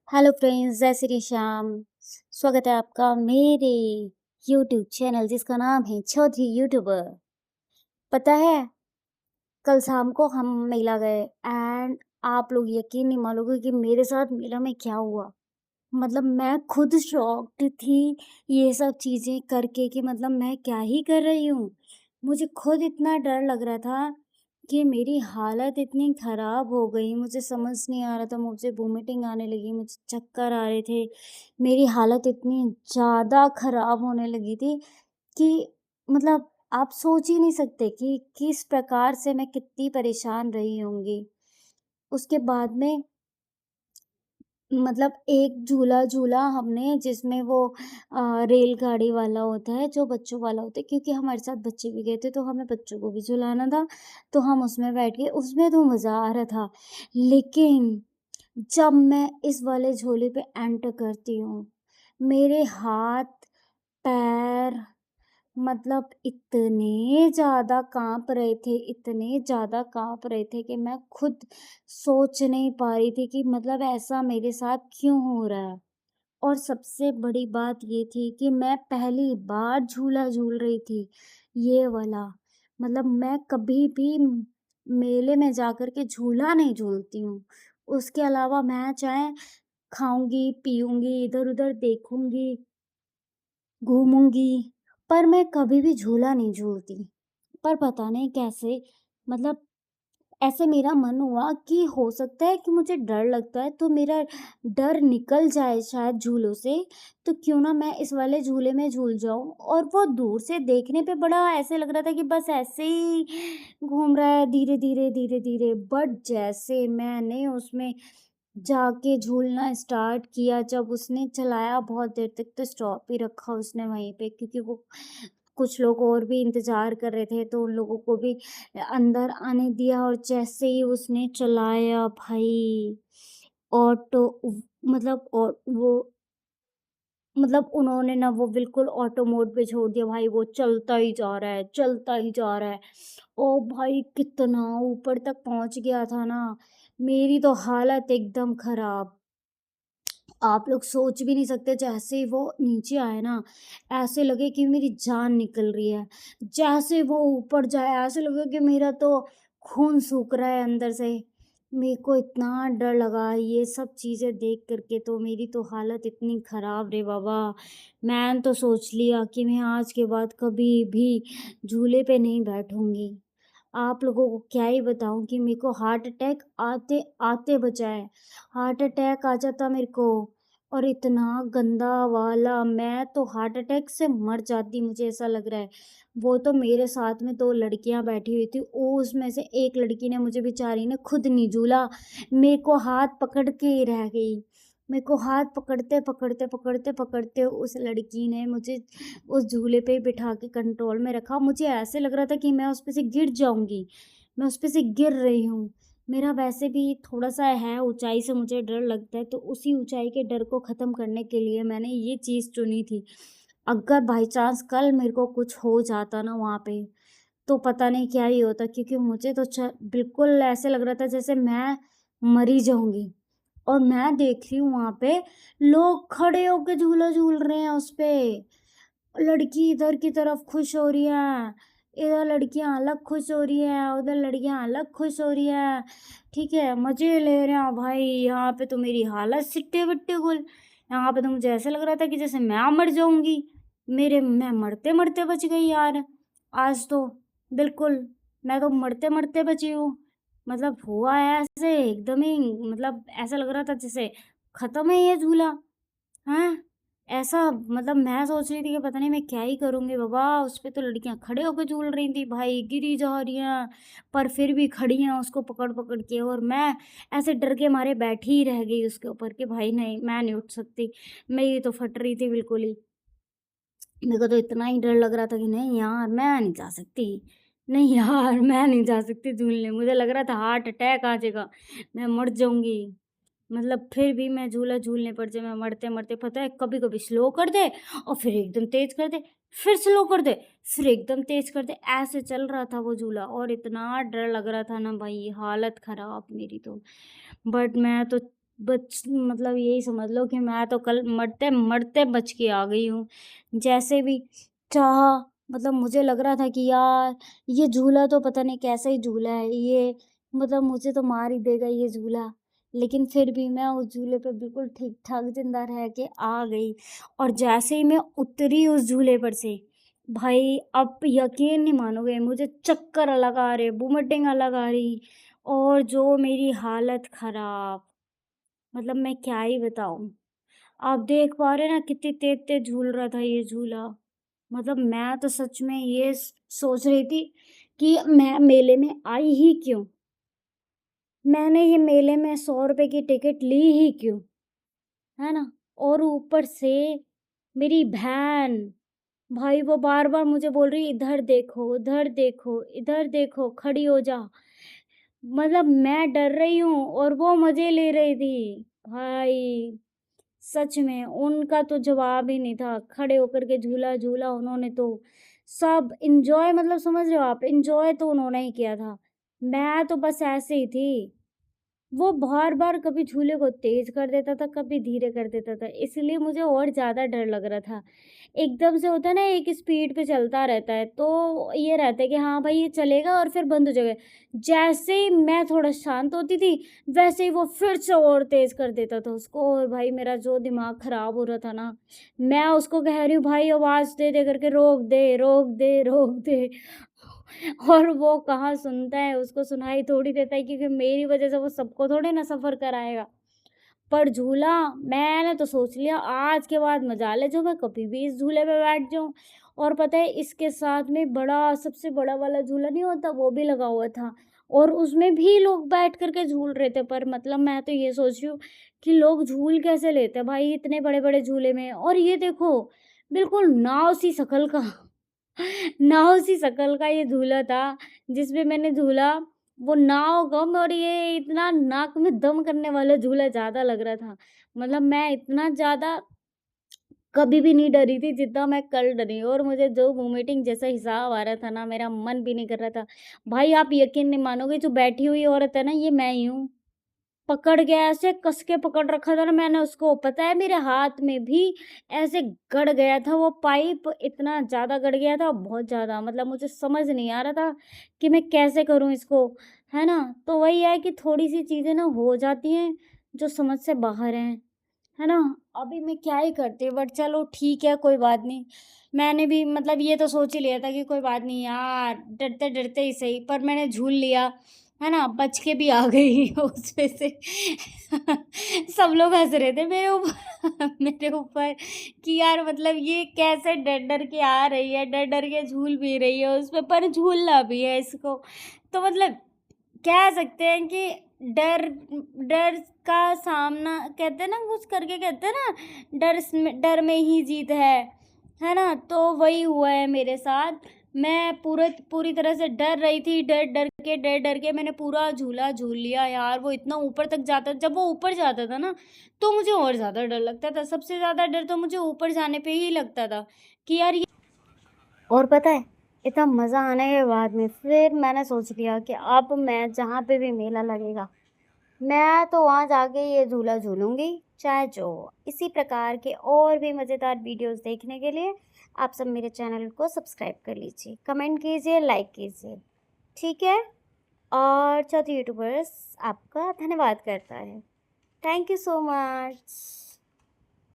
Hello friends, जय श्री श्याम। स्वागत है आपका मेरे यूट्यूब चैनल जिसका नाम है चौधरी यूट्यूबर। पता है, कल शाम को हम मेला गए एंड आप लोग यकीन नहीं मानोगे कि मेरे साथ मेला में क्या हुआ। मतलब मैं खुद शॉक्ड थी ये सब चीज़ें करके कि मतलब मैं क्या ही कर रही हूँ। मुझे खुद इतना डर लग रहा था कि मेरी हालत इतनी ख़राब हो गई, मुझे समझ नहीं आ रहा था, मुझे वॉमिटिंग आने लगी, मुझे चक्कर आ रहे थे। मेरी हालत इतनी ज़्यादा ख़राब होने लगी थी कि मतलब आप सोच ही नहीं सकते कि किस प्रकार से मैं कितनी परेशान रही होंगी। उसके बाद में मतलब एक झूला झूला हमने जिसमें वो रेलगाड़ी वाला होता है जो बच्चों वाला होता है, क्योंकि हमारे साथ बच्चे भी गए थे तो हमें बच्चों को भी झुलाना था। तो हम उसमें बैठ गए, उसमें तो मज़ा आ रहा था। लेकिन जब मैं इस वाले झूले पे एंटर करती हूँ, मेरे हाथ पैर मतलब इतने ज़्यादा काँप रहे थे, इतने ज़्यादा काँप रहे थे कि मैं खुद सोच नहीं पा रही थी कि मतलब ऐसा मेरे साथ क्यों हो रहा है। और सबसे बड़ी बात ये थी कि मैं पहली बार झूला झूल रही थी, ये वाला। मतलब मैं कभी भी मेले में जाकर के झूला नहीं झूलती हूँ। उसके अलावा मैं चाहे खाऊँगी, पीऊँगी, इधर-उधर देखूँगी, घूमूँगी, पर मैं कभी भी झूला नहीं झूलती। पर पता नहीं कैसे मतलब ऐसे मेरा मन हुआ कि हो सकता है कि मुझे डर लगता है तो मेरा डर निकल जाए शायद झूलों से, तो क्यों ना मैं इस वाले झूले में झूल जाऊँ। और वो दूर से देखने पे बड़ा ऐसे लग रहा था कि बस ऐसे ही घूम रहा है धीरे-धीरे, धीरे-धीरे। बट जैसे मैंने उसमें जाके झूलना स्टार्ट किया, जब उसने चलाया बहुत देर तक तो स्टॉप ही रखा उसने वहीं पे, क्योंकि वो कुछ लोग और भी इंतज़ार कर रहे थे तो उन लोगों को भी अंदर आने दिया। और जैसे ही उसने चलाया भाई, ऑटो मतलब और वो मतलब उन्होंने ना वो बिल्कुल ऑटो मोड पे छोड़ दिया भाई, वो चलता ही जा रहा है, चलता ही जा रहा है। ओ भाई कितना ऊपर तक पहुँच गया था ना, मेरी तो हालत एकदम खराब। आप लोग सोच भी नहीं सकते, जैसे ही वो नीचे आए ना, ऐसे लगे कि मेरी जान निकल रही है। जैसे वो ऊपर जाए ऐसे लगे कि मेरा तो खून सूख रहा है अंदर से। मेरे को इतना डर लगा ये सब चीज़ें देख कर के, तो मेरी तो हालत इतनी ख़राब रे बाबा। मैंने तो सोच लिया कि मैं आज के बाद कभी भी झूले पे नहीं बैठूँगी। आप लोगों को क्या ही बताऊँ कि मेरे को हार्ट अटैक आते-आते बचा है। हार्ट अटैक आ जाता मेरे को, और इतना गंदा वाला, मैं तो हार्ट अटैक से मर जाती मुझे ऐसा लग रहा है। वो तो मेरे साथ में 2 लड़कियाँ बैठी हुई थी, वो उसमें से एक लड़की ने मुझे बेचारी ने खुद नहीं झूला, मेरे को हाथ पकड़ के ही रह गई। मेरे को हाथ पकड़ते, पकड़ते, पकड़ते, पकड़ते उस लड़की ने मुझे उस झूले पे बिठा के कंट्रोल में रखा। मुझे ऐसे लग रहा था कि मैं उस पे से गिर जाऊँगी, मैं उस पे से गिर रही हूँ। मेरा वैसे भी थोड़ा-सा है, ऊँचाई से मुझे डर लगता है, तो उसी ऊँचाई के डर को ख़त्म करने के लिए मैंने ये चीज़ चुनी थी। अगर बाई चांस कल मेरे को कुछ हो जाता ना वहाँ पे, तो पता नहीं क्या ही होता, क्योंकि मुझे तो बिल्कुल ऐसे लग रहा था जैसे मैं मर ही जाऊँगी। और मैं देख रही हूँ वहाँ पे लोग खड़े होके झूला झूल रहे हैं उस पे। लड़की इधर की तरफ खुश हो रही है, इधर लड़कियां अलग खुश हो रही है, उधर लड़कियां अलग खुश हो रही है। ठीक है, मजे ले रहे हैं भाई। यहाँ पे तो मेरी हालत सिट्टे बिट्टे गुल। यहाँ पे तो मुझे ऐसा लग रहा था कि जैसे मैं मर जाऊंगी। मैं मरते मरते बच गई यार। आज तो बिल्कुल मैं तो मरते मरते बची हूँ। मतलब हुआ है ऐसे एकदम ही, मतलब ऐसा लग रहा था जैसे खत्म है ये झूला। हैं? ऐसा मतलब मैं सोच रही थी कि पता नहीं मैं क्या ही करूँगी बाबा, उस पे तो लड़कियाँ खड़े होके झूल रही थी भाई, गिरी जा रही हैं, पर फिर भी खड़ी हैं उसको पकड़-पकड़ के, और मैं ऐसे डर के मारे बैठी ही रह गई उसके ऊपर कि भाई नहीं, मैं नहीं उठ सकती। मेरी तो फट रही थी बिल्कुल ही। मेरे को तो इतना ही डर लग रहा था कि नहीं यार, मैं नहीं जा सकती। नहीं यार, मैं नहीं जा सकती झूलने। मुझे लग रहा था हार्ट अटैक आ जाएगा, मैं मर जाऊँगी। मतलब फिर भी मैं झूला झूलने पर जब मैं मरते-मरते, पता है, कभी-कभी स्लो कर दे और फिर एकदम तेज़ कर दे, फिर स्लो कर दे, फिर एकदम तेज़ कर दे, ऐसे चल रहा था वो झूला। और इतना डर लग रहा था ना भाई, हालत ख़राब मेरी तो। बट मैं तो मतलब यही समझ लो कि मैं तो कल मरते-मरते बच के आ गई हूँ। जैसे भी चाहा मतलब मुझे लग रहा था कि यार ये झूला तो पता नहीं कैसा ही झूला है ये, मतलब मुझे तो मार ही देगा ये झूला। लेकिन फिर भी मैं उस झूले पे बिल्कुल ठीक-ठाक ज़िंदा रह के आ गई और जैसे ही मैं उतरी उस झूले पर से, भाई आप यकीन नहीं मानोगे मुझे चक्कर अलग आ रहे, वोमिटिंग अलग आ रही और जो मेरी हालत ख़राब। मतलब मैं क्या ही बताऊँ। आप देख पा रहे हैं ना कितनी तेज़-तेज़ झूल रहा था ये झूला। मतलब मैं तो सच में ये सोच रही थी कि मैं मेले में आई ही क्यों? मैंने ये मेले में 100 रुपए की टिकट ली ही क्यों? है ना? और ऊपर से मेरी बहन, भाई वो बार-बार मुझे बोल रही इधर देखो, उधर देखो, इधर देखो, खड़ी हो जा। मतलब मैं डर रही हूँ और वो मज़े ले रही थी। भाई सच में उनका तो जवाब ही नहीं था। खड़े होकर के झूला झूला उन्होंने तो सब एन्जॉय, मतलब समझ रहे हो आप? एन्जॉय तो उन्होंने ही किया था। मैं तो बस ऐसे ही थी। वो बार-बार कभी झूले को तेज़ कर देता था, कभी धीरे कर देता था, इसलिए मुझे और ज़्यादा डर लग रहा था। एकदम से होता है ना, एक स्पीड पे चलता रहता है, तो ये रहता है कि हाँ भाई ये चलेगा और फिर बंद हो जाएगा। जैसे ही मैं थोड़ा शांत होती थी, वैसे ही वो फिर से और तेज़ कर देता था उसको और भाई मेरा जो दिमाग ख़राब हो रहा था ना, मैं उसको कह रही हूँ भाई आवाज़ दे दे करके रोक दे, रोक दे, रोक दे। और वो कहाँ सुनता है, उसको सुनाई थोड़ी देता है क्योंकि मेरी वज़ह से वो सबको थोड़ी ना सफ़र कराएगा। पर झूला मैंने तो सोच लिया आज के बाद मजाल है जो मैं कभी भी इस झूले पे बैठ जाऊँ। और पता है इसके साथ में बड़ा सबसे बड़ा वाला झूला नहीं होता वो भी लगा हुआ था और उसमें भी लोग बैठ कर के झूल रहे थे। पर मतलब मैं तो ये सोच रही हूँ कि लोग झूल कैसे लेते हैं भाई इतने बड़े-बड़े झूले में। और ये देखो बिल्कुल नाव सी शक्ल का नाव सी शक्ल का ये झूला था जिसमें मैंने झूला। वो नाव कम और ये इतना नाक में दम करने वाला झूला ज़्यादा लग रहा था। मतलब मैं इतना ज़्यादा कभी भी नहीं डरी थी जितना मैं कल डरी और मुझे जो वोमिटिंग जैसा हिसाब आ रहा था ना, मेरा मन भी नहीं कर रहा था। भाई आप यकीन नहीं मानोगे जो बैठी हुई औरत है ना, ये मैं ही हूँ। पकड़ के ऐसे कस के पकड़ रखा था ना मैंने उसको, पता है मेरे हाथ में भी ऐसे गड़ गया था वो पाइप, इतना ज़्यादा गड़ गया था, बहुत ज़्यादा। मतलब मुझे समझ नहीं आ रहा था कि मैं कैसे करूँ इसको, है ना? तो वही है कि थोड़ी-सी चीज़ें ना हो जाती हैं जो समझ से बाहर हैं, है ना? अभी मैं क्या ही करती, बट चलो ठीक है कोई बात नहीं। मैंने भी मतलब ये तो सोच ही लिया था कि कोई बात नहीं यार, डरते-डरते ही सही, पर मैंने झूल लिया, है ना? बच के भी आ गई उसमें से। सब लोग हँस रहे थे मेरे ऊपर मेरे ऊपर कि यार मतलब ये कैसे डर-डर के आ रही है, डर-डर के झूल भी रही है उसपे, पर झूलना भी है इसको। तो मतलब कह सकते हैं कि डर डर का सामना कहते हैं ना, कुछ करके कहते हैं ना, डर में ही जीत है ना? तो वही हुआ है मेरे साथ। मैं पूरी तरह से डर रही थी, डर के मैंने पूरा झूला झूल लिया यार। वो इतना ऊपर तक जाता, जब वो ऊपर जाता था ना, तो मुझे और ज़्यादा डर लगता था। सबसे ज़्यादा डर तो मुझे ऊपर जाने पे ही लगता था कि यार ये। और पता है, इतना मज़ा आने के बाद में फिर मैंने सोच लिया कि अब मैं जहाँ पे भी मेला लगेगा, मैं तो वहाँ जाके ये झूला झूलूँगी, चाहे जो हो। इसी प्रकार के और भी मज़ेदार वीडियोज़ देखने के लिए आप सब मेरे चैनल को सब्सक्राइब कर लीजिए, कमेंट कीजिए, लाइक कीजिए, ठीक है? और चौथी यूट्यूबर्स आपका धन्यवाद करता है। Thank you so much.